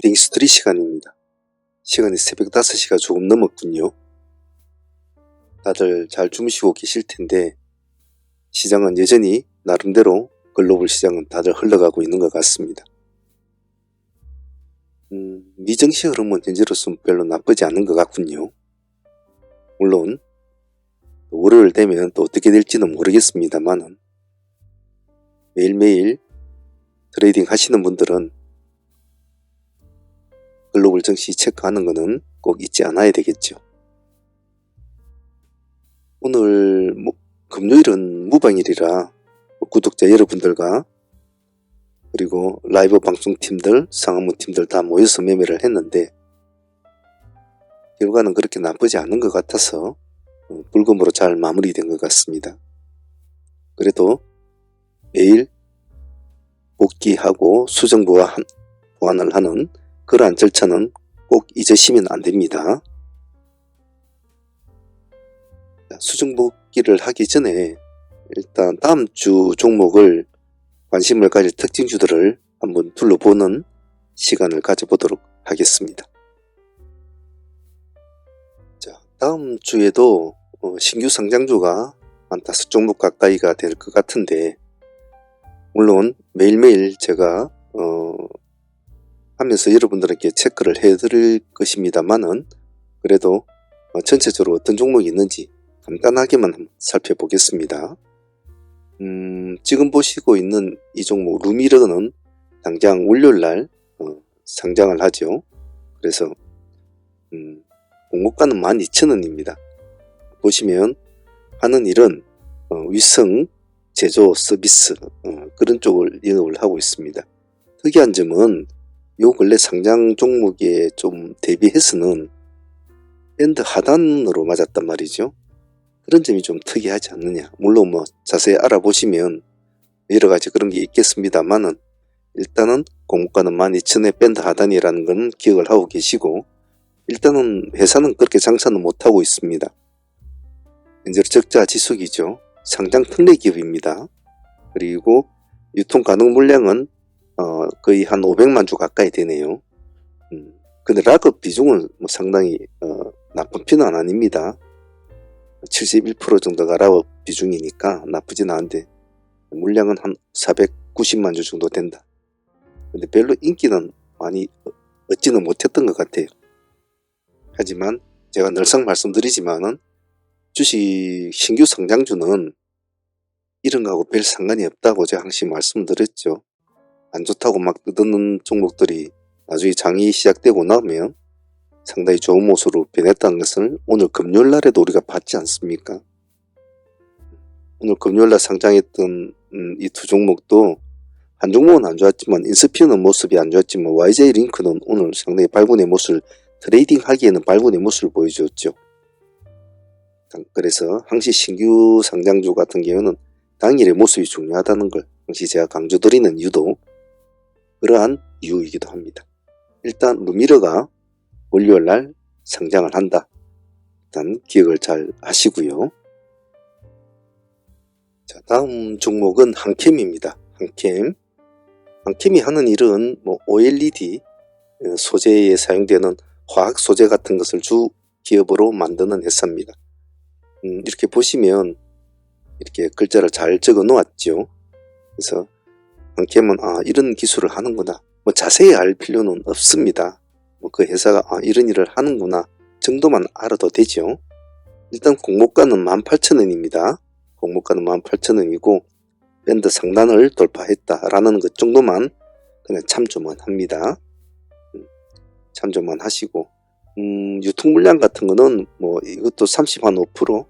딩스트리 시간입니다. 시간이 새벽 5시가 조금 넘었군요. 다들 잘 주무시고 계실 텐데 시장은 여전히 나름대로 글로벌 시장은 다들 흘러가고 있는 것 같습니다. 미증시 흐름은 현재로서는 별로 나쁘지 않은 것 같군요. 물론 월요일 되면 또 어떻게 될지는 모르겠습니다만 매일매일 트레이딩 하시는 분들은 글로벌 증시 체크하는 것은 꼭 잊지 않아야 되겠죠. 오늘 금요일은 무방일이라 구독자 여러분들과 그리고 라이브 방송팀들, 상하무팀들 다 모여서 매매를 했는데 결과는 그렇게 나쁘지 않은 것 같아서 불금으로 잘 마무리된 것 같습니다. 그래도 매일 복귀하고 수정 보완을 하는 그러한 절차는 꼭 잊으시면 안 됩니다. 수정 복귀를 하기 전에 일단 다음 주 종목을 관심을 가질 특징주들을 한번 둘러보는 시간을 가져보도록 하겠습니다. 자, 다음 주에도 신규 상장주가 한 5종목 가까이가 될 것 같은데 물론 매일매일 제가 하면서 여러분들에게 체크를 해드릴 것입니다만은 그래도 전체적으로 어떤 종목이 있는지 간단하게만 한번 살펴보겠습니다. 지금 보시고 있는 이 종목 루미르는 당장 월요일날 상장을 하죠. 그래서 공고가는 12,000원입니다. 보시면 하는 일은 위성 제조 서비스 그런 쪽을 영업을 하고 있습니다. 특이한 점은 요 근래 상장 종목에 좀 대비해서는 밴드 하단으로 맞았단 말이죠. 그런 점이 좀 특이하지 않느냐. 물론 자세히 알아보시면 여러가지 그런 게 있겠습니다만은 일단은 공모가는 12,000원의 밴드 하단이라는 건 기억을 하고 계시고 일단은 회사는 그렇게 장사는 못하고 있습니다. 현재 적자 지속이죠. 상장 특례 기업입니다. 그리고 유통 가능 물량은 거의 한 500만 주 가까이 되네요. 근데 락업 비중은 상당히 나쁜 편은 아닙니다. 71% 정도가 락업 비중이니까 나쁘진 않은데 물량은 한 490만 주 정도 된다. 근데 별로 인기는 많이 얻지는 못했던 것 같아요. 하지만 제가 늘상 말씀드리지만은 주식 신규 상장주는 이런 거하고 별 상관이 없다고 제가 항상 말씀드렸죠. 안 좋다고 막 뜯는 종목들이 나중에 장이 시작되고 나면 상당히 좋은 모습으로 변했다는 것을 오늘 금요일날에도 우리가 봤지 않습니까? 오늘 금요일날 상장했던 이 두 종목도 한 종목은 안 좋았지만 인스피어는 모습이 안 좋았지만 YJ링크는 오늘 상당히 발군의 모습을 트레이딩 하기에는 발군의 모습을 보여주었죠. 그래서 항시 신규 상장주 같은 경우는 당일의 모습이 중요하다는 걸 항시 제가 강조드리는 이유도 그러한 이유이기도 합니다. 일단 루미르가 월요일날 상장을 한다. 일단 기억을 잘 하시고요. 자, 다음 종목은 한캠입니다. 한캠이 하는 일은 OLED 소재에 사용되는 화학 소재 같은 것을 주 기업으로 만드는 회사입니다. 이렇게 보시면 이렇게 글자를 잘 적어 놓았죠. 그래서 한캠은 이런 기술을 하는구나. 자세히 알 필요는 없습니다. 그 회사가 이런 일을 하는구나 정도만 알아도 되죠. 일단 공모가는 18,000원입니다. 공모가는 18,000원이고 밴드 상단을 돌파했다라는 것 정도만 그냥 참조만 합니다. 참조만 하시고 유통 물량 같은 거는 이것도 35%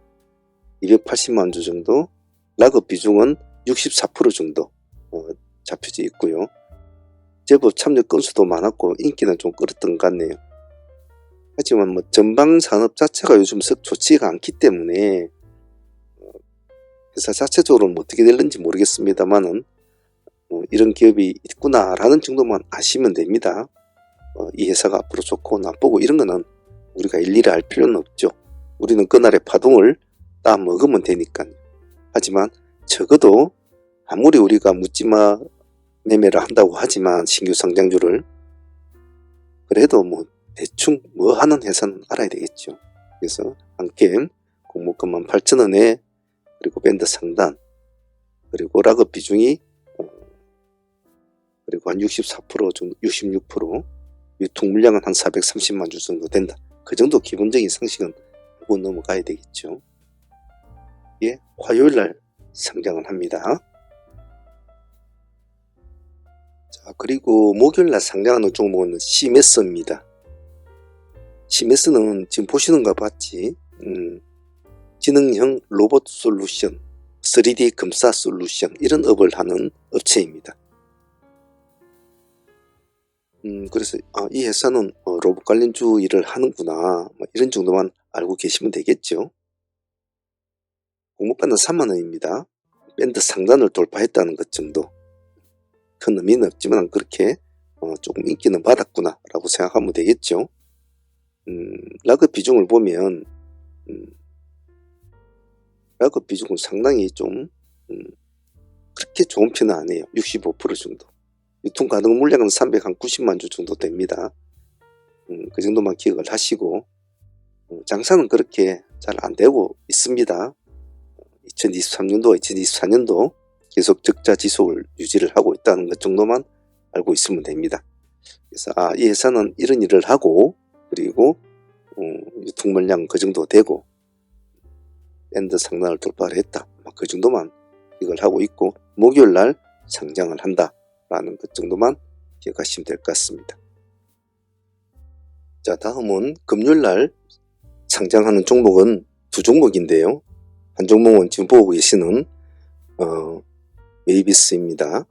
280만 주 정도, 락업 비중은 64% 정도 잡혀져 있고요. 제법 참여 건수도 많았고 인기는 좀 끌었던 것 같네요. 하지만 전방 산업 자체가 요즘 썩 좋지가 않기 때문에 회사 자체적으로는 어떻게 될는지 모르겠습니다만은 이런 기업이 있구나라는 정도만 아시면 됩니다. 이 회사가 앞으로 좋고 나쁘고 이런 거는 우리가 일일이 알 필요는 없죠. 우리는 그날의 파동을 따 먹으면 되니까요. 하지만 적어도 아무리 우리가 묻지마 매매를 한다고 하지만 신규 상장주를 그래도 뭐 대충 뭐 하는 회사는 알아야 되겠죠. 그래서 한캠 공모가만 8,000원에 그리고 밴드 상단 그리고 락업 비중이 그리고 한 64% 정도 66% 유통 물량은 한 430만 주 정도 된다. 그 정도 기본적인 상식은 하고 넘어가야 되겠죠. 예, 화요일날 상장을 합니다. 자, 그리고 목요일날 상장하는 종목은 CMS입니다. CMS는 지금 보시는 거 봤지? 지능형 로봇 솔루션, 3D 검사 솔루션 이런 업을 하는 업체입니다. 그래서 이 회사는 로봇 관련주 일을 하는구나 뭐 이런 정도만 알고 계시면 되겠죠. 공모가는 3만원입니다. 밴드 상단을 돌파했다는 것 정도. 큰 의미는 없지만 그렇게 조금 인기는 받았구나 라고 생각하면 되겠죠. 락업 비중을 보면 락업 비중은 상당히 좀 그렇게 좋은 편은 아니에요. 65% 정도. 유통 가능 물량은 390만 주 정도 됩니다. 그 정도만 기억을 하시고 장사는 그렇게 잘 안 되고 있습니다. 2023년도와 2024년도 계속 적자 지속을 유지를 하고 있다는 것 정도만 알고 있으면 됩니다. 그래서 이 회사는 이런 일을 하고 그리고 유통 물량 그 정도 되고 밴드 상단을 돌파를 했다. 그 정도만 기억을 하고 있고 목요일날 상장을 한다 라는 것 정도만 기억하시면 될 것 같습니다. 자, 다음은 금요일날 상장하는 종목은 두 종목인데요. 한 종목은 지금 보고 계시는 웨이비스입니다.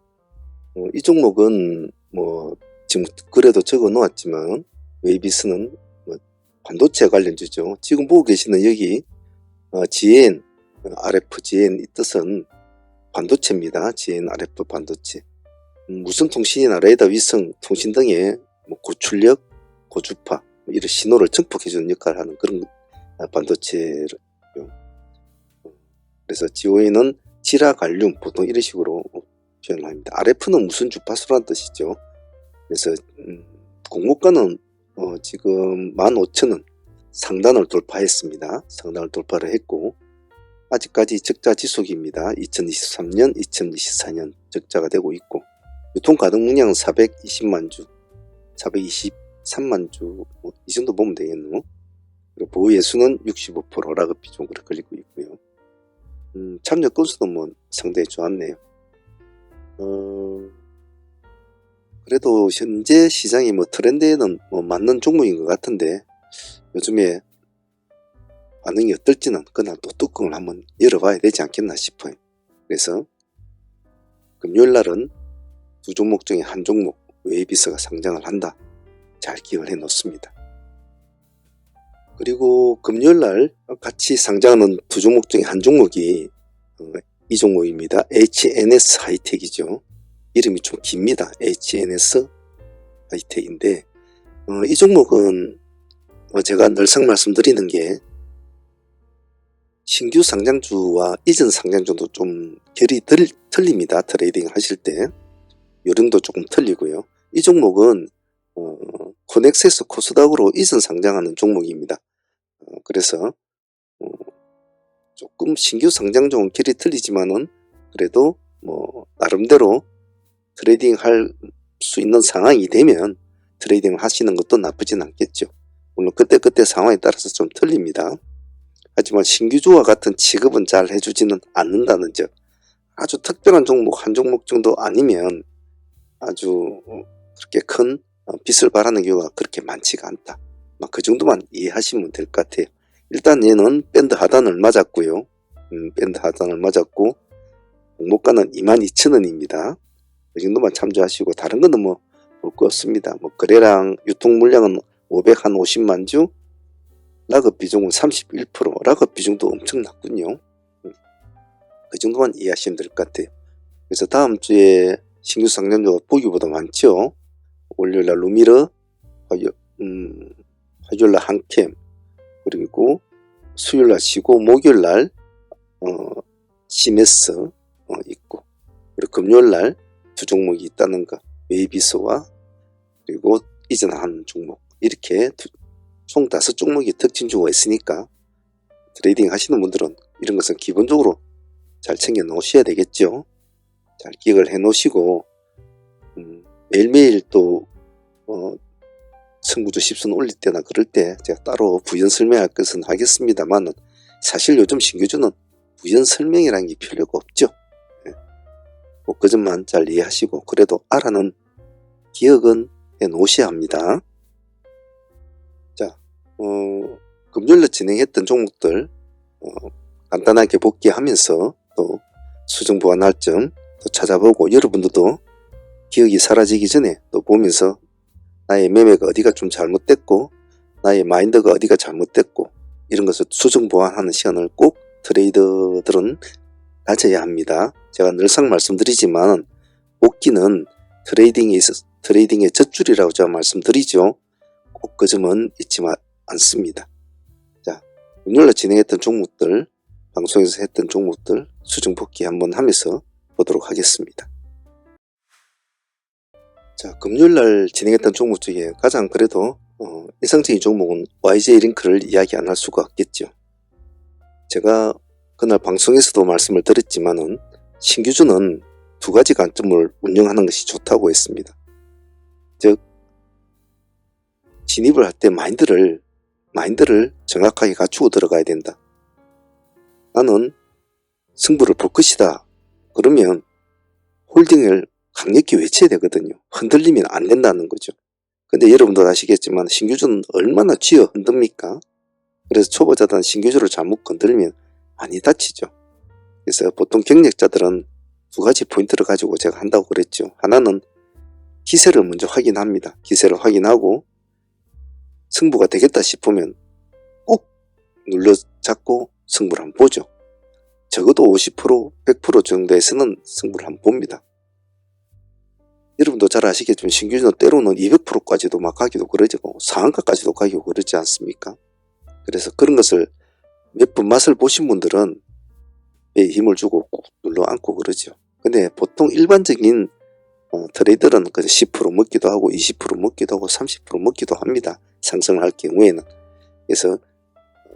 이 종목은 뭐 지금 글에도 적어 놓았지만 웨이비스는 뭐 반도체 관련주죠. 지금 보고 계시는 여기 GN, RF-GN 이 뜻은 반도체입니다. GN, RF 반도체. 무선 통신이나 레이더, 위성, 통신 등의 뭐 고출력, 고주파 이런 신호를 증폭해주는 역할을 하는 그런 반도체예요. 그래서 GON은 지라, 갈륨 보통 이런 식으로 표현을 합니다. RF는 무슨 주파수라는 뜻이죠. 그래서 공모가는 지금 15,000원 상단을 돌파했습니다. 상단을 돌파를 했고 아직까지 적자 지속입니다. 2023년, 2024년 적자가 되고 있고 유통 가능 물량은 420만 주, 423만 주, 이 정도 보면 되겠노. 그리고 보유 예수는 65% 락업 비중으로 걸리고 있고요. 참여 건수도 뭐 상당히 좋았네요. 그래도 현재 시장이 뭐 트렌드에는 뭐 맞는 종목인 것 같은데 요즘에 반응이 어떨지는 그날 또 뚜껑을 한번 열어봐야 되지 않겠나 싶어요. 그래서 금요일날은 두 종목 중에 한 종목 웨이비스가 상장을 한다. 잘 기억을 해 놓습니다. 그리고 금요일날 같이 상장하는 두 종목 중에 한 종목이 이 종목입니다. HNS 하이텍이죠. 이름이 좀 깁니다. HNS 하이텍인데 이 종목은 제가 늘상 말씀드리는 게 신규 상장주와 이전 상장주도 좀 결이 틀립니다. 트레이딩 하실 때 요령도 조금 틀리고요. 이 종목은 코넥스에서 코스닥으로 이전 상장하는 종목입니다. 그래서 조금 신규 상장종은 결이 틀리지만은 그래도 뭐 나름대로 트레이딩 할 수 있는 상황이 되면 트레이딩을 하시는 것도 나쁘진 않겠죠. 물론 그때 상황에 따라서 좀 틀립니다. 하지만 신규주와 같은 취급은 잘 해주지는 않는다는 점. 아주 특별한 종목 한 종목 정도 아니면 아주 그렇게 큰 빚을 바라는 경우가 그렇게 많지가 않다. 그 정도만 이해하시면 될 것 같아요. 일단 얘는 밴드 하단을 맞았고요. 밴드 하단을 맞았고 공모가는 22,000원입니다. 그 정도만 참조하시고 다른 거는 뭐 볼 거 없습니다. 뭐 거래량 유통 물량은 550만 주, 락업 비중은 31%, 락업 비중도 엄청 낮군요. 그 정도만 이해하시면 될 것 같아요. 그래서 다음 주에 신규 상장주가 보기보다 많죠. 월요일날 루미르, 화요일날 한캠, 그리고 수요일날 쉬고 목요일날 CMS 있고 그리고 금요일날 두 종목이 있다는 거 웨이비스와 그리고 이전하는 종목, 이렇게 총 5종목이 특징주가 있으니까 트레이딩 하시는 분들은 이런 것은 기본적으로 잘 챙겨 놓으셔야 되겠죠. 잘 기억을 해 놓으시고 매일매일 또 승부주 10선 올릴 때나 그럴 때 제가 따로 부연 설명할 것은 하겠습니다만, 사실 요즘 신규주는 부연 설명이라는 게 필요가 없죠. 꼭 그 점만 잘 이해하시고 그래도 알아는 기억은 해 놓으셔야 합니다. 자, 금요일에 진행했던 종목들 간단하게 복귀하면서 또 수정 보완할 점 또 찾아보고, 여러분들도 기억이 사라지기 전에 또 보면서 나의 매매가 어디가 좀 잘못됐고 나의 마인드가 어디가 잘못됐고 이런 것을 수정 보완하는 시간을 꼭 트레이더들은 가져야 합니다. 제가 늘상 말씀드리지만 복귀는 트레이딩의 젖줄이라고 제가 말씀드리죠. 꼭 그 점은 잊지 않습니다. 자, 금요일에 진행했던 종목들, 방송에서 했던 종목들 수정 복귀 한번 하면서 보도록 하겠습니다. 자, 금요일날 진행했던 종목 중에 가장 그래도 인상적인 종목은 YJ링크를 이야기 안 할 수가 없겠죠. 제가 그날 방송에서도 말씀을 드렸지만은 신규주는 두 가지 관점을 운영하는 것이 좋다고 했습니다. 즉, 진입을 할 때 마인드를 정확하게 갖추고 들어가야 된다. 나는 승부를 볼 것이다. 그러면 홀딩을 강력히 외쳐야 되거든요. 흔들리면 안 된다는 거죠. 근데 여러분도 아시겠지만 신규주는 얼마나 쥐어 흔듭니까? 그래서 초보자들은 신규주를 잘못 건들면 많이 다치죠. 그래서 보통 경력자들은 두 가지 포인트를 가지고 제가 한다고 그랬죠. 하나는 기세를 먼저 확인합니다. 기세를 확인하고 승부가 되겠다 싶으면 꼭 눌러 잡고 승부를 한번 보죠. 적어도 50%, 100% 정도에서는 승부를 한번 봅니다. 여러분도 잘 아시겠지만 신규주는 때로는 200%까지도 막 가기도 그러죠. 상한가까지도 가기도 그러지 않습니까? 그래서 그런 것을 몇 번 맛을 보신 분들은 배에 힘을 주고 꼭 눌러 앉고 그러죠. 근데 보통 일반적인 트레이더는 10% 먹기도 하고 20% 먹기도 하고 30% 먹기도 합니다. 상승을 할 경우에는. 그래서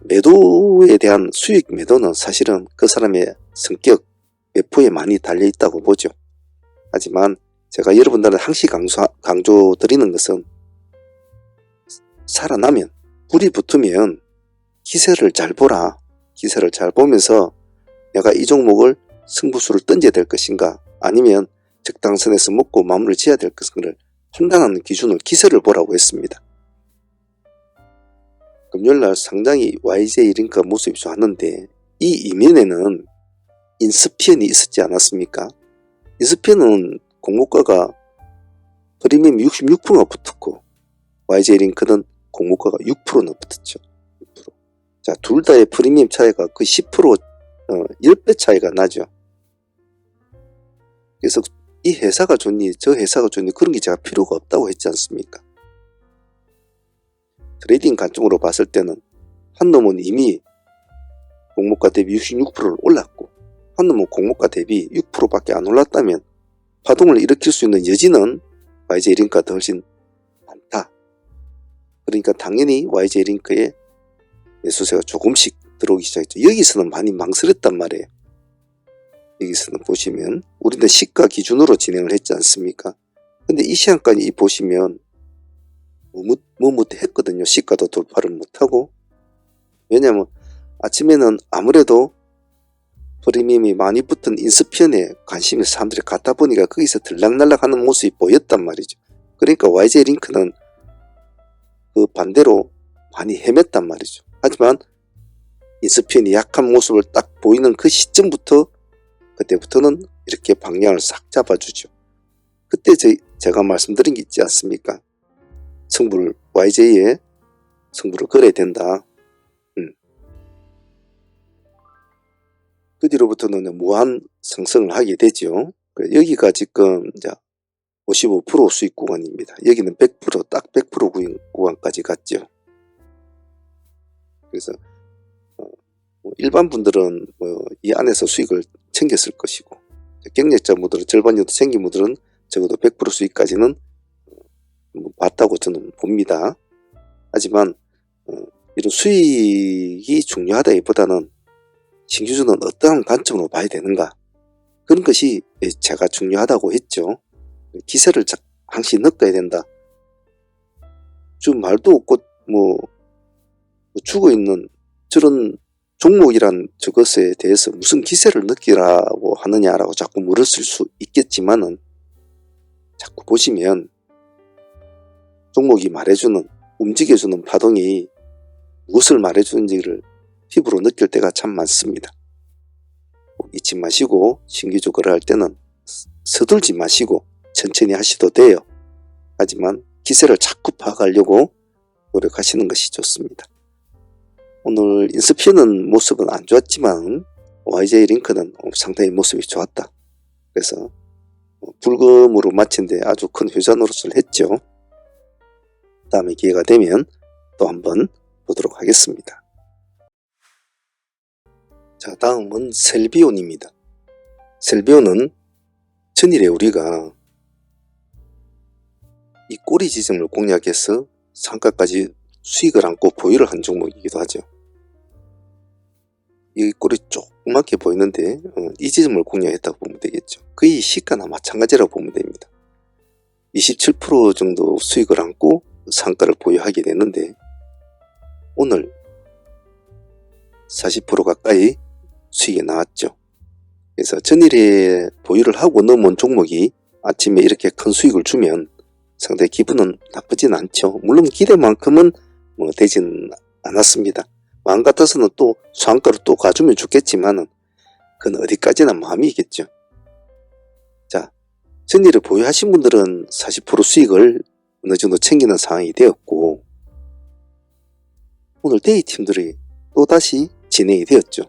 매도에 대한 수익 매도는 사실은 그 사람의 성격, 배포에 많이 달려있다고 보죠. 하지만 제가 여러분들은 항시 강조드리는 것은 살아나면, 불이 붙으면 기세를 잘 보라. 기세를 잘 보면서 내가 이 종목을 승부수를 던져야 될 것인가, 아니면 적당선에서 먹고 마무리 지어야 될 것인가를 판단하는 기준을 기세를 보라고 했습니다. 금요일날 상당히 YJ링크가 모습이 좋았는데 이 이면에는 인스피언이 있었지 않았습니까? 인스피언은 공모가가 프리미엄 66%가 붙었고 YJ링크는 공모가가 6%나 붙었죠. 6%. 자, 둘 다의 프리미엄 차이가 그 10%, 10배 차이가 나죠. 그래서 이 회사가 좋니 저 회사가 좋니 그런 게 제가 필요가 없다고 했지 않습니까? 트레이딩 관점으로 봤을 때는 한 놈은 이미 공모가 대비 66%를 올랐고 한 놈은 공모가 대비 6%밖에 안 올랐다면 파동을 일으킬 수 있는 여지는 YJ링크가 더 훨씬 많다. 그러니까 당연히 YJ링크에 매수세가 조금씩 들어오기 시작했죠. 여기서는 많이 망설였단 말이에요. 여기서는 보시면 우리는 시가 기준으로 진행을 했지 않습니까? 근데 이 시간까지 보시면 머뭇했거든요. 시가도 돌파를 못하고. 왜냐면 아침에는 아무래도 프리미엄이 많이 붙은 인스피언에 관심이 사람들이 갖다 보니까 거기서 들락날락 하는 모습이 보였단 말이죠. 그러니까 YJ링크는 그 반대로 많이 헤맸단 말이죠. 하지만 인스피언이 약한 모습을 딱 보이는 그 시점부터, 그때부터는 이렇게 방향을 싹 잡아주죠. 그때 제가 말씀드린 게 있지 않습니까? YJ에 승부를 걸어야 된다. 그 뒤로부터는 무한 상승을 하게 되죠. 여기가 지금 이제 55% 수익 구간입니다. 여기는 100%, 딱 100% 구간까지 갔죠. 그래서 일반 분들은 이 안에서 수익을 챙겼을 것이고, 경력자 분들은 절반 정도 챙긴 분들은 적어도 100% 수익까지는 봤다고 저는 봅니다. 하지만 이런 수익이 중요하다기보다는 신규주는 어떠한 관점으로 봐야 되는가, 그런 것이 제가 중요하다고 했죠. 기세를 항시 넣어야 된다. 지금 말도 없고 죽어있는 저런 종목이란 저것에 대해서 무슨 기세를 느끼라고 하느냐라고 자꾸 물었을 수 있겠지만은, 자꾸 보시면 종목이 말해주는, 움직여주는 파동이 무엇을 말해주는지를 피부로 느낄 때가 참 많습니다. 잊지 마시고 신규주 거래할 때는 서둘지 마시고 천천히 하셔도 돼요. 하지만 기세를 자꾸 파악하려고 노력하시는 것이 좋습니다. 오늘 인스피는 모습은 안 좋았지만 YJ 링크는 상당히 모습이 좋았다. 그래서 불금으로 마친 데 아주 큰 효자 노릇을 했죠. 다음에 기회가 되면 또 한번 보도록 하겠습니다. 자, 다음은 셀비온입니다. 셀비온은 전일에 우리가 이 꼬리 지점을 공략해서 상가까지 수익을 안고 보유를 한 종목이기도 하죠. 이 꼬리 조그맣게 보이는데 이 지점을 공략했다고 보면 되겠죠. 거의 시가나 마찬가지라고 보면 됩니다. 27% 정도 수익을 안고 상가를 보유하게 되는데 오늘 40% 가까이 수익이 나왔죠. 그래서 전일에 보유를 하고 넘어온 종목이 아침에 이렇게 큰 수익을 주면 상당히 기분은 나쁘진 않죠. 물론 기대만큼은 되진 않았습니다. 마음 같아서는 또 수한가로 또 가주면 좋겠지만은 그건 어디까지나 마음이겠죠. 자, 전일에 보유하신 분들은 40% 수익을 어느 정도 챙기는 상황이 되었고, 오늘 데이팀들이 또다시 진행이 되었죠.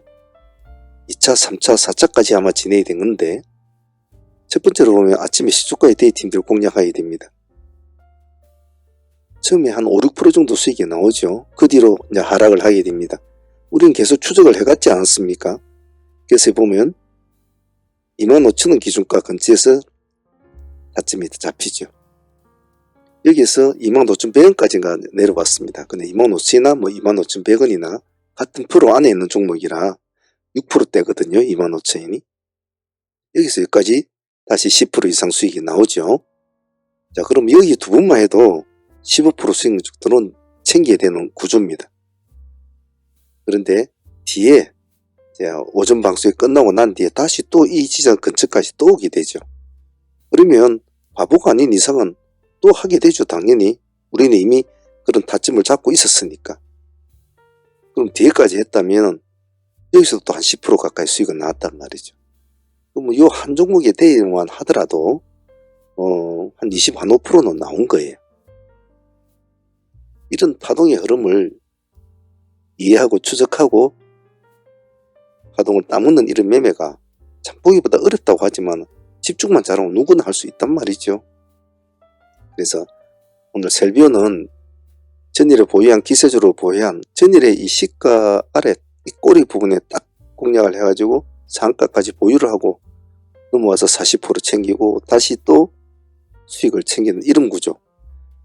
2차, 3차, 4차까지 아마 진행이 된 건데, 첫 번째로 보면 아침에 시초가의 데이팀들을 공략하게 됩니다. 처음에 한 5, 6% 정도 수익이 나오죠. 그 뒤로 이제 하락을 하게 됩니다. 우리는 계속 추적을 해갔지 않았습니까? 그래서 보면 25,000원 기준가 근처에서 타점이 잡히죠. 여기에서 25,100원까지가 내려왔습니다. 근데 25,000원이나 25,100원이나 같은 프로 안에 있는 종목이라 6%대거든요. 25,000원이. 여기서 여기까지 다시 10% 이상 수익이 나오죠. 자, 그럼 여기 두 번만 해도 15% 수익 정도는 챙겨야 되는 구조입니다. 그런데 뒤에 오전 방송이 끝나고 난 뒤에 다시 또 이 지점 근처까지 또 오게 되죠. 그러면 바보가 아닌 이상은 또 하게 되죠. 당연히 우리는 이미 그런 타점을 잡고 있었으니까. 그럼 뒤에까지 했다면 여기서도 또 한 10% 가까이 수익은 나왔단 말이죠. 그럼 이 한 종목에 대해만 하더라도 한 20, 한 5%는 나온 거예요. 이런 파동의 흐름을 이해하고 추적하고 파동을 따먹는 이런 매매가 참 보기보다 어렵다고 하지만 집중만 잘하면 누구나 할 수 있단 말이죠. 그래서 오늘 셀비온은 전일에 보유한, 기세적으로 보유한 전일에 이 시가 아래 이 꼬리 부분에 딱 공략을 해가지고 상가까지 보유를 하고 넘어와서 40% 챙기고 다시 또 수익을 챙기는 이런 구조.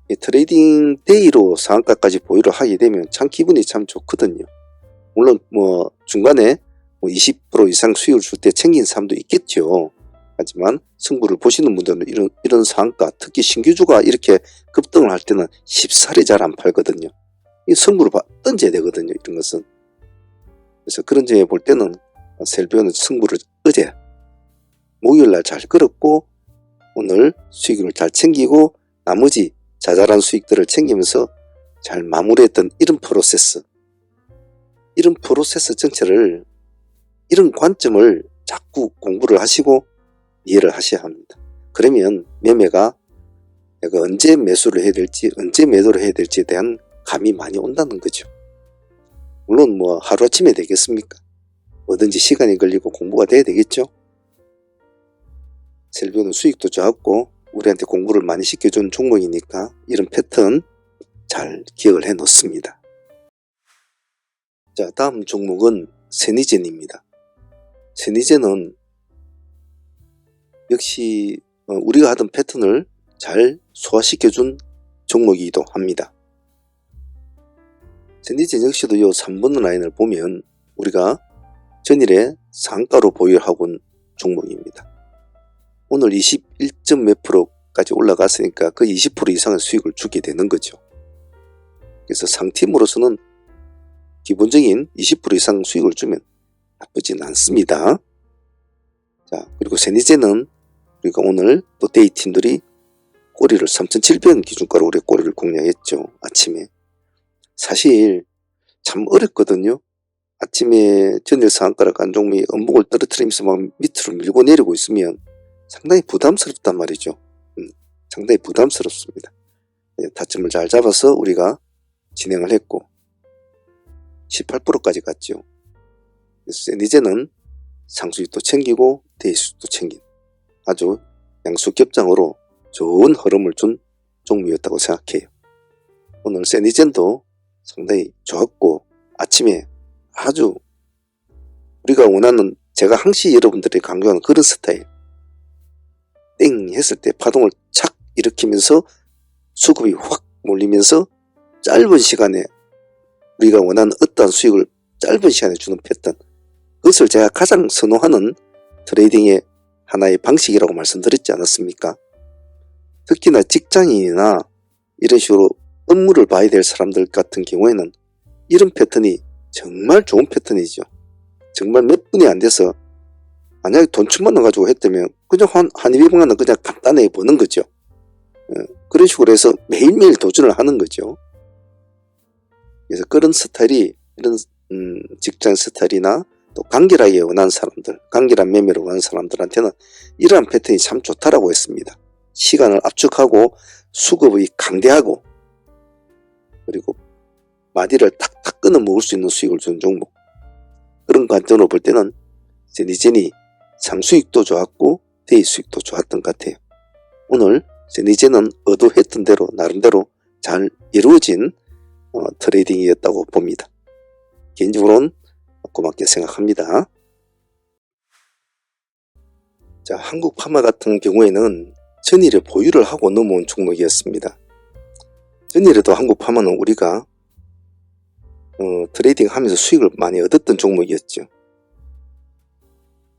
이 트레이딩 데이로 상한가까지 보유를 하게 되면 참 기분이 참 좋거든요. 물론 중간에 20% 이상 수익을 줄 때 챙긴 사람도 있겠죠. 하지만 승부를 보시는 분들은 이런 상한가, 특히 신규주가 이렇게 급등을 할 때는 쉽사리 잘 안 팔거든요. 이 승부를 던져야 되거든요. 이런 것은. 그래서 그런 점에 볼 때는 셀비온은 승부를 어제 목요일날 잘 끌었고 오늘 수익을 잘 챙기고 나머지 자잘한 수익들을 챙기면서 잘 마무리했던 이런 프로세스 전체를, 이런 관점을 자꾸 공부를 하시고 이해를 하셔야 합니다. 그러면 매매가 내가 언제 매수를 해야 될지, 언제 매도를 해야 될지에 대한 감이 많이 온다는 거죠. 물론 하루아침에 되겠습니까? 뭐든지 시간이 걸리고 공부가 돼야 되겠죠. 셀비온은 수익도 좋았고 우리한테 공부를 많이 시켜준 종목이니까 이런 패턴 잘 기억을 해 놓습니다. 자, 다음 종목은 세니젠입니다. 세니젠은 역시 우리가 하던 패턴을 잘 소화시켜준 종목이기도 합니다. 세니젠 역시도 이 3번 라인을 보면 우리가 전일에 상가로 보유하고 있는 종목입니다. 오늘 21점 몇 프로까지 올라갔으니까 그 20% 이상의 수익을 주게 되는 거죠. 그래서 상팀으로서는 기본적인 20% 이상 수익을 주면 나쁘진 않습니다. 자, 그리고 세니젠은 우리가 오늘 또 데이 팀들이 꼬리를 3,700원 기준가로 우리 꼬리를 공략했죠. 아침에. 사실 참 어렵거든요. 아침에 전일 상한가를 간 종목이 음봉을 떨어뜨리면서 막 밑으로 밀고 내리고 있으면 상당히 부담스럽단 말이죠. 상당히 부담스럽습니다. 타점을 잘 잡아서 우리가 진행을 했고 18%까지 갔죠. 그래서 세니젠은 상수익도 챙기고 대수익도 챙긴 아주 양수겹장으로 좋은 흐름을 준 종목이었다고 생각해요. 오늘 세니젠도 상당히 좋았고 아침에 아주 우리가 원하는 제가 항시 여러분들이 강조하는 그런 스타일 땡 했을 때 파동을 착 일으키면서 수급이 확 몰리면서 짧은 시간에 우리가 원하는 어떠한 수익을 짧은 시간에 주는 패턴 그것을 제가 가장 선호하는 트레이딩의 하나의 방식이라고 말씀드렸지 않았습니까? 특히나 직장인이나 이런 식으로 업무를 봐야 될 사람들 같은 경우에는 이런 패턴이 정말 좋은 패턴이죠. 정말 몇 분이 안 돼서 만약에 돈 10,000원 가지고 했다면 그냥 한 200만원 그냥 간단하게 버는 거죠. 그런 식으로 해서 매일매일 도전을 하는 거죠. 그래서 그런 스타일이 이런 직장 스타일이나 또 간결하게 원하는 사람들, 간결한 매매를 원하는 사람들한테는 이러한 패턴이 참 좋다라고 했습니다. 시간을 압축하고 수급이 강대하고 그리고 마디를 탁탁 끊어 먹을 수 있는 수익을 주는 종목. 그런 관점으로 볼 때는 세니젠이 상수익도 좋았고 대이 수익도 좋았던 것 같아요. 오늘 세니젠은 의도했던 대로 나름대로 잘 이루어진 트레이딩이었다고 봅니다. 개인적으로는 고맙게 생각합니다. 자, 한국파마 같은 경우에는 전일에 보유를 하고 넘어온 종목이었습니다. 전일에도 한국파마는 우리가 트레이딩 하면서 수익을 많이 얻었던 종목이었죠.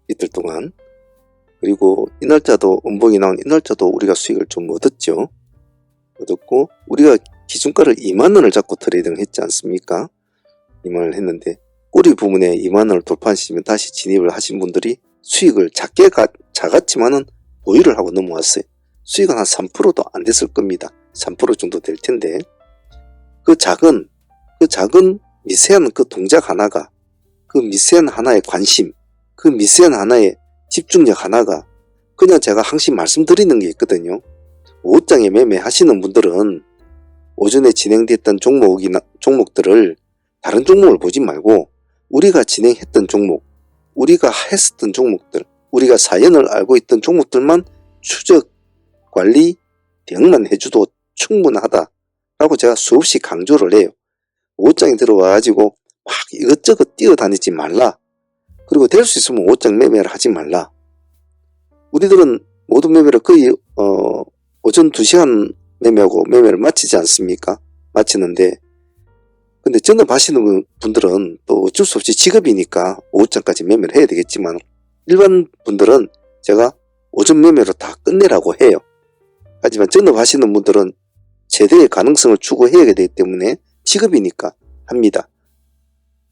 이틀 동안. 그리고 이날짜도 음봉이 나온 이날짜도 우리가 수익을 좀 얻었죠. 얻었고 우리가 기준가를 2만원을 잡고 트레이딩을 했지 않습니까? 2만원을 했는데 꼬리 부분에 2만원을 돌파하시면 다시 진입을 하신 분들이 수익을 작았지만은 보유를 하고 넘어왔어요. 수익은 한 3%도 안 됐을 겁니다. 3% 정도 될 텐데 그 작은 미세한 그 동작 하나가 그 미세한 하나의 관심 그 미세한 하나의 집중력 하나가 그냥 제가 항상 말씀드리는 게 있거든요. 5장에 매매하시는 분들은 오전에 진행됐던 종목들을 다른 종목을 보지 말고 우리가 진행했던 종목, 우리가 했었던 종목들, 우리가 사연을 알고 있던 종목들만 추적, 관리, 대응만 해줘도 충분하다라고 제가 수없이 강조를 해요. 5장에 들어와가지고 막 이것저것 뛰어다니지 말라. 그리고 될 수 있으면 5장 매매를 하지 말라. 우리들은 모든 매매를 거의 오전 2시간 매매하고 매매를 마치지 않습니까? 마치는데 근데 전업하시는 분들은 또 어쩔 수 없이 직업이니까 오후장까지 매매를 해야 되겠지만 일반 분들은 제가 오전 매매로 다 끝내라고 해요. 하지만 전업하시는 분들은 최대의 가능성을 추구해야 되기 때문에 직업이니까 합니다.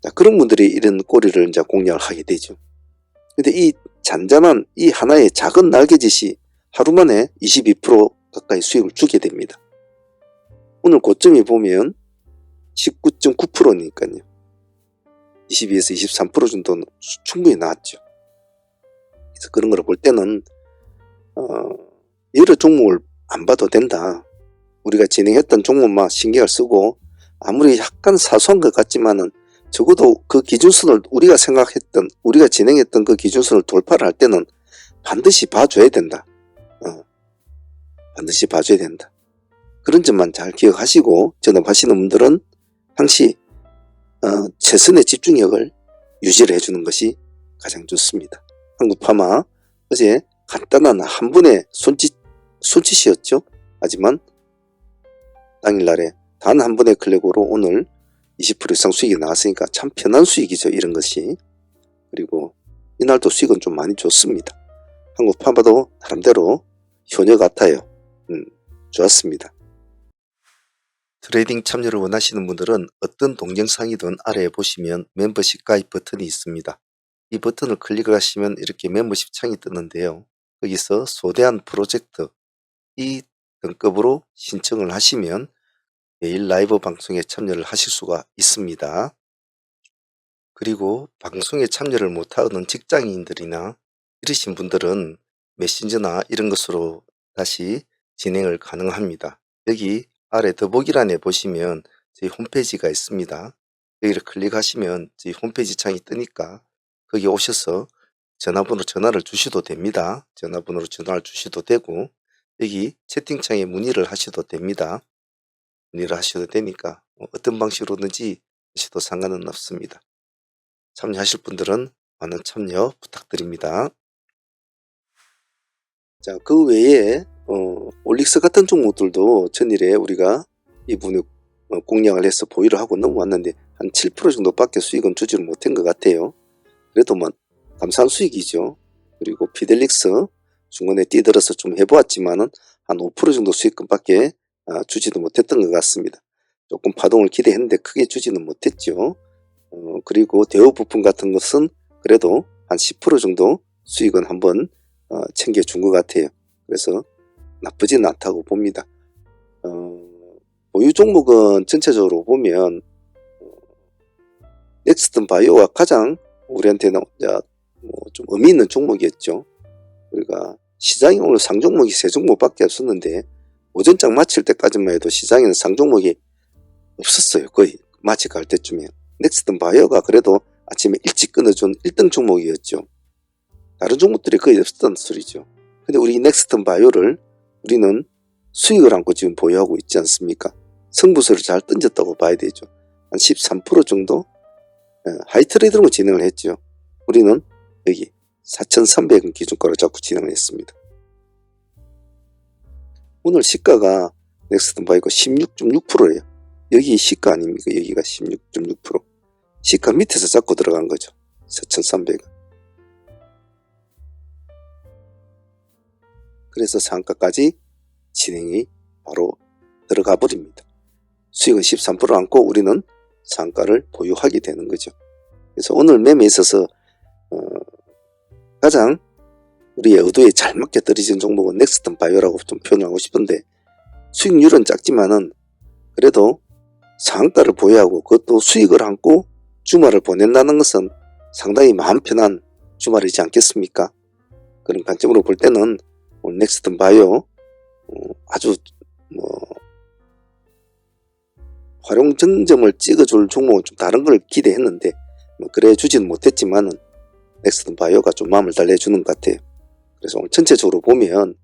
자, 그런 분들이 이런 꼬리를 이제 공략을 하게 되죠. 근데 이 잔잔한 이 하나의 작은 날개짓이 하루 만에 22% 가까이 수익을 주게 됩니다. 오늘 고점이 보면 19.9%니까요. 22에서 23% 정도는 충분히 나왔죠. 그래서 그런 걸 볼 때는 여러 종목을 안 봐도 된다. 우리가 진행했던 종목만 신경을 쓰고 아무리 약간 사소한 것 같지만은 적어도 그 기준선을 우리가 생각했던 우리가 진행했던 그 기준선을 돌파를 할 때는 반드시 봐줘야 된다. 반드시 봐줘야 된다. 그런 점만 잘 기억하시고 전업하시는 분들은 항시 최선의 집중력을 유지를 해주는 것이 가장 좋습니다. 한국파마 어제 간단한 한 번의 손짓이었죠. 하지만 당일날에 단 한 번의 클릭으로 오늘 20% 이상 수익이 나왔으니까 참 편한 수익이죠. 이런 것이. 그리고 이날도 수익은 좀 많이 좋습니다. 한국파마도 나름대로 효녀 같아요. 좋았습니다. 트레이딩 참여를 원하시는 분들은 어떤 동영상이든 아래에 보시면 멤버십 가입 버튼이 있습니다. 이 버튼을 클릭을 하시면 이렇게 멤버십 창이 뜨는데요. 여기서 소대한 프로젝트 이 등급으로 신청을 하시면 매일 라이브 방송에 참여를 하실 수가 있습니다. 그리고 방송에 참여를 못하는 직장인들이나 이러신 분들은 메신저나 이런 것으로 다시 진행을 가능합니다. 여기 아래 더보기란에 보시면 저희 홈페이지가 있습니다. 여기를 클릭하시면 저희 홈페이지 창이 뜨니까 거기 오셔서 전화를 주셔도 됩니다. 전화번호로 전화를 주셔도 되고 여기 채팅창에 문의를 하셔도 됩니다. 문의를 하셔도 되니까 어떤 방식으로든지 하셔도 상관은 없습니다. 참여하실 분들은 많은 참여 부탁드립니다. 자, 그 외에 올릭스 같은 종목들도 전일에 우리가 이분이 공략을 해서 보유를 하고 넘어왔는데 한 7% 정도밖에 수익은 주지를 못한 것 같아요. 그래도 뭐 감사한 수익이죠. 그리고 피델릭스 중간에 뛰들어서 좀 해보았지만은 한 5% 정도 수익금밖에 주지도 못했던 것 같습니다. 조금 파동을 기대했는데 크게 주지는 못했죠. 그리고 대우 부품 같은 것은 그래도 한 10% 정도 수익은 한번 챙겨준 것 같아요. 그래서 나쁘진 않다고 봅니다. 보유 종목은 전체적으로 보면 넥스턴 바이오가 가장 우리한테는 좀 의미 있는 종목이었죠. 우리가 시장에 오늘 상종목이 3종목밖에 없었는데 오전장 마칠 때까지만 해도 시장에는 상종목이 없었어요. 거의 마치갈 때쯤에. 넥스턴 바이오가 그래도 아침에 일찍 끊어준 1등 종목이었죠. 다른 종목들이 거의 없었던 소리죠. 근데 우리 넥스턴 바이오를 우리는 수익을 안고 지금 보유하고 있지 않습니까? 승부수를 잘 던졌다고 봐야 되죠. 한 13% 정도 하이트레이드로 진행을 했죠. 우리는 여기 4,300원 기준가로 잡고 진행을 했습니다. 오늘 시가가 넥스턴 바이오가 16.6%예요. 여기 시가 아닙니까? 여기가 16.6%. 시가 밑에서 잡고 들어간 거죠. 4,300원. 그래서 상가까지 진행이 바로 들어가 버립니다. 수익은 13% 안고 우리는 상가를 보유하게 되는 거죠. 그래서 오늘 매매에 있어서 가장 우리의 의도에 잘 맞게 떨어진 종목은 넥스턴 바이오라고 좀 표현하고 싶은데 수익률은 작지만은 그래도 상가를 보유하고 그것도 수익을 안고 주말을 보낸다는 것은 상당히 마음 편한 주말이지 않겠습니까? 그런 관점으로 볼 때는 오늘 넥스턴 바이오 아주 활용 정점을 찍어줄 종목은 좀 다른 걸 기대했는데 그래 주지는 못했지만은 넥스턴 바이오가 좀 마음을 달래주는 것 같아요. 그래서 오늘 전체적으로 보면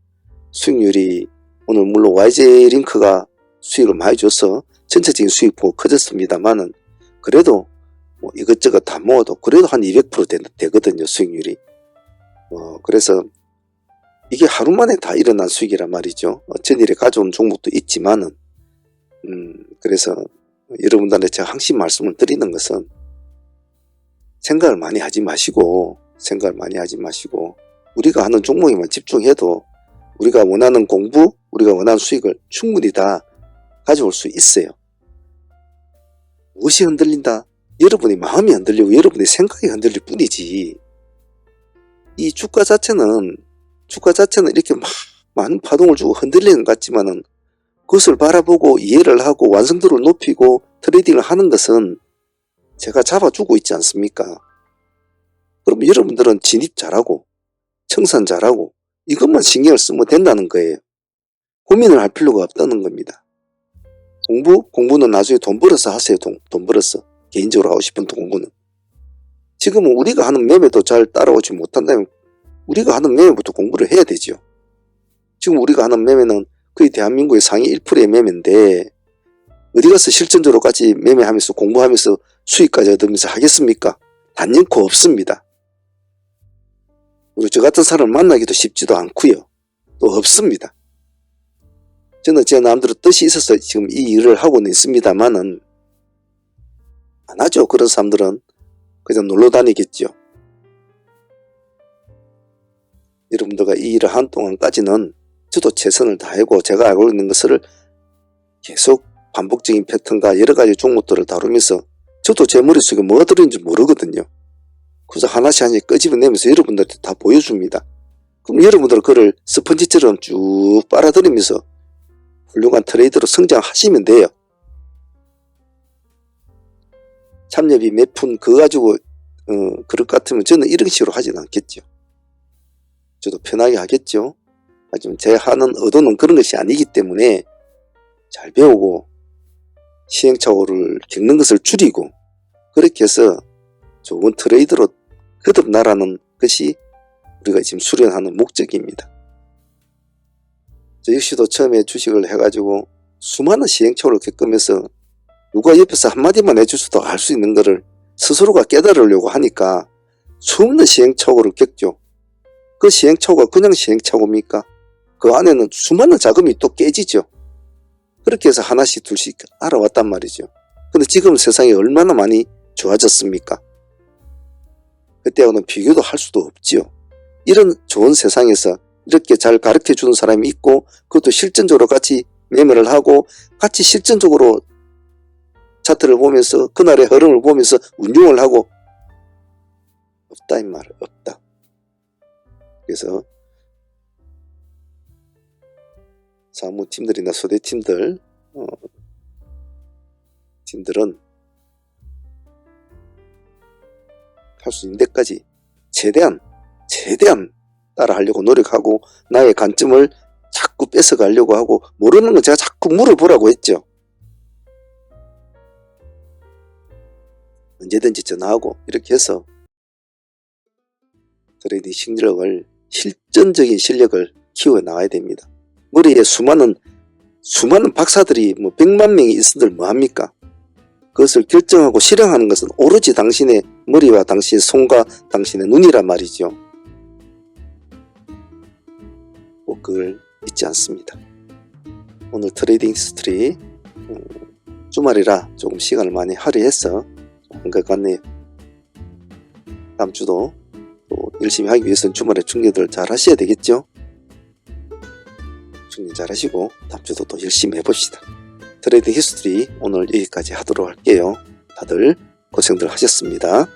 수익률이 오늘 물론 YJ링크가 수익을 많이 줘서 전체적인 수익 보고 커졌습니다만은 그래도 이것저것 다 모아도 그래도 한 200% 되거든요. 수익률이. 그래서 이게 하루 만에 다 일어난 수익이란 말이죠. 전일에 가져온 종목도 있지만은 그래서 여러분들한테 제가 항상 말씀을 드리는 것은 생각을 많이 하지 마시고 우리가 하는 종목에만 집중해도 우리가 원하는 공부, 우리가 원하는 수익을 충분히 다 가져올 수 있어요. 무엇이 흔들린다? 여러분의 마음이 흔들리고 여러분의 생각이 흔들릴 뿐이지. 이 주가 자체는 이렇게 막 많은 파동을 주고 흔들리는 것 같지만은 그것을 바라보고 이해를 하고 완성도를 높이고 트레이딩을 하는 것은 제가 잡아주고 있지 않습니까? 그럼 여러분들은 진입 잘하고 청산 잘하고 이것만 신경을 쓰면 된다는 거예요. 고민을 할 필요가 없다는 겁니다. 공부는 나중에 돈 벌어서 하세요. 돈 벌어서 개인적으로 하고 싶은 공부는. 지금은 우리가 하는 매매도 잘 따라오지 못한다면 우리가 하는 매매부터 공부를 해야 되죠. 지금 우리가 하는 매매는 거의 대한민국의 상위 1%의 매매인데 어디 가서 실전적으로까지 매매하면서 공부하면서 수익까지 얻으면서 하겠습니까? 단연코 없습니다. 그리고 저 같은 사람을 만나기도 쉽지도 않고요. 또 없습니다. 저는 제 마음대로 뜻이 있어서 지금 이 일을 하고는 있습니다만은 안 하죠. 그런 사람들은 그냥 놀러 다니겠죠. 여러분들과 이 일을 한 동안까지는 저도 최선을 다하고 제가 알고 있는 것을 계속 반복적인 패턴과 여러 가지 종목들을 다루면서 저도 제 머릿속에 뭐가 들어있는지 모르거든요. 그래서 하나씩 끄집어내면서 여러분들한테 다 보여줍니다. 그럼 여러분들은 그걸 스펀지처럼 쭉 빨아들이면서 훌륭한 트레이더로 성장하시면 돼요. 참여비 몇 푼 그거 가지고 그럴 것 같으면 저는 이런 식으로 하진 않겠죠. 저도 편하게 하겠죠. 하지만 제 하는 의도는 그런 것이 아니기 때문에 잘 배우고 시행착오를 겪는 것을 줄이고 그렇게 해서 좋은 트레이더로 거듭나라는 것이 우리가 지금 수련하는 목적입니다. 저 역시도 처음에 주식을 해가지고 수많은 시행착오를 겪으면서 누가 옆에서 한마디만 해줄 수도 알 수 있는 것을 스스로가 깨달으려고 하니까 수없는 시행착오를 겪죠. 그 시행착오가 그냥 시행착오입니까? 그 안에는 수많은 자금이 또 깨지죠. 그렇게 해서 하나씩 둘씩 알아왔단 말이죠. 근데 지금 세상이 얼마나 많이 좋아졌습니까? 그때하고는 비교도 할 수도 없지요. 이런 좋은 세상에서 이렇게 잘 가르쳐 주는 사람이 있고 그것도 실전적으로 같이 매매를 하고 같이 실전적으로 차트를 보면서 그날의 흐름을 보면서 운용을 하고 없다 이 말 없다. 그래서 사무팀들이나 소대팀들은 할 수 있는 데까지 최대한 따라 하려고 노력하고 나의 관점을 자꾸 뺏어가려고 하고 모르는 건 제가 자꾸 물어보라고 했죠. 언제든지 전화하고 이렇게 해서 트레이딩 실전적인 실력을 키워 나가야 됩니다. 머리에 수많은 박사들이 100만 명이 있은들 뭐합니까? 그것을 결정하고 실행하는 것은 오로지 당신의 머리와 당신의 손과 당신의 눈이란 말이죠. 꼭 그걸 잊지 않습니다. 오늘 트레이딩 히스토리 주말이라 조금 시간을 많이 할애해서 한 것 같네요. 다음 주도 또 열심히 하기 위해서는 주말에 충전들 잘 하셔야 되겠죠? 충전 잘 하시고 다음 주도 또 열심히 해봅시다. 트레이딩 히스토리 오늘 여기까지 하도록 할게요. 다들 고생들 하셨습니다.